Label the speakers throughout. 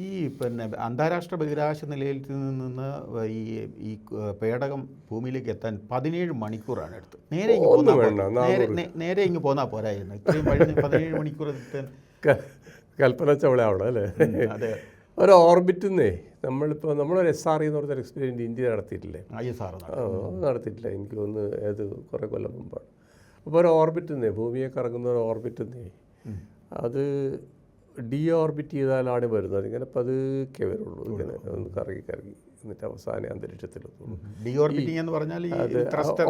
Speaker 1: ഈ പിന്നെ അന്താരാഷ്ട്ര ബഹിരാകാശ നിലയത്തിൽ നിന്ന് ഈ ഈ പേടകം ഭൂമിയിലേക്ക് എത്താൻ 17 മണിക്കൂറാണ് എടുത്തത്. നേരെ ഇങ്ങ് പോന്നാൽ പോരായിരുന്നു, ഇത്രയും 17 മണിക്കൂർ എത്താൻ.
Speaker 2: കൽപ്പന ചൗള അവിടെ അല്ലേ?
Speaker 1: അതെ.
Speaker 2: ഒരു ഓർബിറ്റിൽ നിന്നേ നമ്മളൊരു SRE എന്ന് പറഞ്ഞൊരു എക്സ്പീരിയൻസ് ഇന്ത്യ നടത്തിയിട്ടില്ലേ? നടത്തിയിട്ടില്ല, എനിക്ക് തോന്നുന്നു ഏത് കുറേ കൊല്ലം മുമ്പാണ്. അപ്പോൾ ഒരു ഓർബിറ്റിൽ നിന്നേ, ഭൂമിയെ കറങ്ങുന്ന ഒരു ഓർബിറ്റിൽ നിന്നേ, അത് ഡി ഓർബിറ്റ് ചെയ്താലാണ് വരുന്നത്. ഇങ്ങനെ പതുക്കെ വരുള്ളൂ, ഇങ്ങനെ ഒന്ന് കറങ്ങി എന്നിട്ട് അവസാനം അന്തരീക്ഷത്തിലെത്തുള്ളൂ.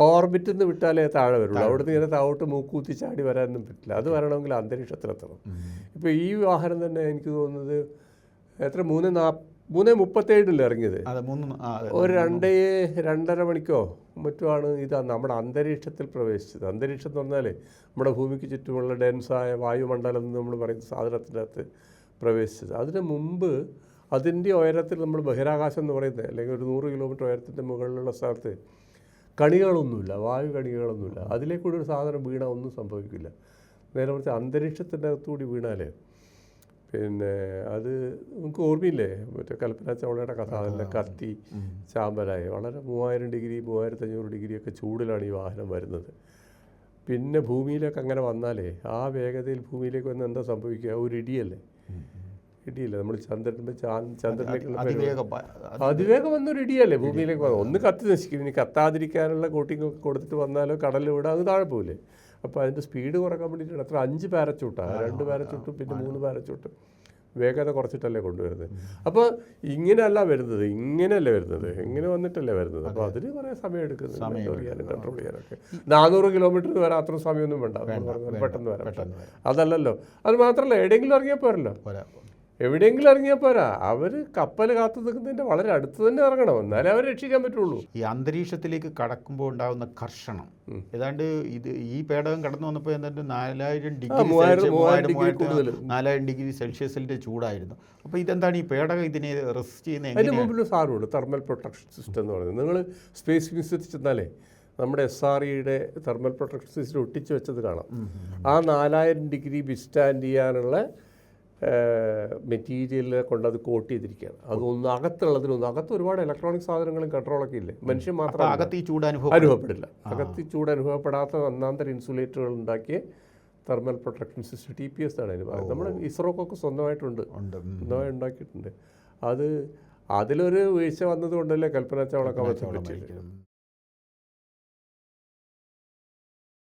Speaker 2: ഓർബിറ്റിൽ നിന്ന് വിട്ടാലേ താഴെ വരുള്ളൂ. അവിടുന്ന് ഇങ്ങനെ താഴോട്ട് മൂക്കൂത്തി ചാടി വരാനൊന്നും പറ്റില്ല. അത് വരണമെങ്കിൽ അന്തരീക്ഷത്തിലെത്തണം. ഇപ്പോൾ ഈ വാഹനം തന്നെ എനിക്ക് തോന്നുന്നത് എത്ര 3:37 ഇറങ്ങിയത്, ഒരു 2.5 മണിക്കോ മറ്റുമാണ് ഇത് നമ്മുടെ അന്തരീക്ഷത്തിൽ പ്രവേശിച്ചത്. അന്തരീക്ഷം എന്ന് പറഞ്ഞാൽ നമ്മുടെ ഭൂമിക്ക് ചുറ്റുമുള്ള ഡെൻസായ വായുമണ്ഡലം എന്ന് നമ്മൾ പറയുന്ന സാധനത്തിൻ്റെ അകത്ത് പ്രവേശിച്ചത്. അതിന് മുമ്പ് അതിൻ്റെ ഉയരത്തിൽ നമ്മൾ ബഹിരാകാശം എന്ന് പറയുന്നത്, അല്ലെങ്കിൽ ഒരു 100 കിലോമീറ്റർ ഉയരത്തിൻ്റെ മുകളിലുള്ള സ്ഥലത്ത് കണികളൊന്നുമില്ല, വായു കണികളൊന്നുമില്ല. അതിലേക്കൂടി ഒരു സാധനം വീണാൽ ഒന്നും സംഭവിക്കില്ല. നേരെ മറിച്ച് അന്തരീക്ഷത്തിൻ്റെ അകത്തുകൂടി വീണാൽ പിന്നെ അത് നമുക്ക് ഓർമ്മയില്ലേ, മറ്റേ കൽപ്പന ചൗളയുടെ കഥ, അതിൻ്റെ കത്തി ചാമ്പലായി വളരെ 3000 ഡിഗ്രി 3500 ഡിഗ്രിയൊക്കെ ചൂടിലാണ് ഈ വാഹനം വരുന്നത്. പിന്നെ ഭൂമിയിലേക്ക് അങ്ങനെ വന്നാലേ ആ വേഗതയിൽ ഭൂമിയിലേക്ക് വന്ന് എന്താ സംഭവിക്കുക? ഒരു ഇടിയല്ലേ, നമ്മൾ ചന്ദ്രനിലേക്ക് അതിവേഗം വന്നൊരു ഇടിയല്ലേ ഭൂമിയിലേക്ക് വന്നത്. ഒന്ന് കത്തി നശിക്കും, ഇനി കത്താതിരിക്കാനുള്ള കോട്ടിങ് ഒക്കെ കൊടുത്തിട്ട് വന്നാലോ കടലിൽ വിടാൻ അത് താഴെ പോകില്ലേ. അപ്പോൾ അതിൻ്റെ സ്പീഡ് കുറക്കാൻ വേണ്ടിയിട്ടാണ് അത്ര 5 പാരച്ചൂട്ടാണ്, 2 പാരച്ചൂട്ടും പിന്നെ 3 പാരച്ചൂട്ടും വേഗത കുറച്ചിട്ടല്ലേ കൊണ്ടുവരുന്നത്. അപ്പോൾ ഇങ്ങനെയല്ല വരുന്നത്, ഇങ്ങനെ വന്നിട്ടല്ലേ വരുന്നത്. അപ്പോൾ അതിന് കുറേ സമയം എടുക്കുന്നത് കൺട്രോൾ ചെയ്യാനൊക്കെ. 400 കിലോമീറ്റർ വരാൻ അത്ര സമയമൊന്നും വേണ്ട, പെട്ടെന്ന് വരാം. അതല്ലല്ലോ. അത് മാത്രമല്ല, എവിടെയെങ്കിലും ഇറങ്ങിയാൽ പോരാ, അവർ കപ്പൽ കാത്തു നിൽക്കുന്നതിൻ്റെ വളരെ അടുത്ത് തന്നെ ഇറങ്ങണം, എന്നാലേ അവർ രക്ഷിക്കാൻ പറ്റുള്ളൂ.
Speaker 1: ഈ അന്തരീക്ഷത്തിലേക്ക് കടക്കുമ്പോൾ ഉണ്ടാകുന്ന കർഷണം ഏതാണ്ട് ഈ പേടകം കടന്നു വന്നപ്പോൾ ഏതാണ്ട് 4000 ഡിഗ്രി സെൽഷ്യസിൻ്റെ ചൂടായിരുന്നു. അപ്പോൾ ഇതെന്താണ് ഈ പേടകം ഇതിനെ റെസിസ്റ്റ് ചെയ്യുന്നത്?
Speaker 2: അതിന് മുമ്പിൽ സാധനമുണ്ട്, തെർമൽ പ്രൊട്ടക്ഷൻ സിസ്റ്റം എന്ന് പറയുന്നത്. നിങ്ങൾ സ്പേസ് മ്യൂസിയത്തിൽ ചെന്നാലേ നമ്മുടെ SREയുടെ തെർമൽ പ്രൊട്ടക്ഷൻ സിസ്റ്റം ഒട്ടിച്ച് വെച്ചത് കാണാം. ആ 4000 ഡിഗ്രി വിസ്റ്റാൻഡ് ചെയ്യാനുള്ള മെറ്റീരിയലിനെ കൊണ്ട് അത് കോട്ട് ചെയ്തിരിക്കുകയാണ്. അതൊന്നും അകത്തുള്ളതിനൊന്നും, അകത്ത് ഒരുപാട് ഇലക്ട്രോണിക് സാധനങ്ങളും കൺട്രോളൊക്കെ ഇല്ലേ, മനുഷ്യൻ മാത്രം
Speaker 1: അകത്ത് ഈ ചൂട്
Speaker 2: അനുഭവപ്പെടില്ല. അകത്ത് ഈ ചൂട് അനുഭവപ്പെടാത്ത ഒന്നാന്തര ഇൻസുലേറ്ററുകൾ ഉണ്ടാക്കിയ തെർമൽ പ്രൊട്ടക്ഷൻ സിസ്റ്റം TPS ആണ് അതിന് പറയുന്നത്. നമ്മുടെ ഇസ്രോക്കൊക്കെ സ്വന്തമായി ഉണ്ടാക്കിയിട്ടുണ്ട്. അതിലൊരു വീഴ്ച വന്നതുകൊണ്ടല്ലേ കൽപ്പന ചൗള കവചം പറ്റിയത്.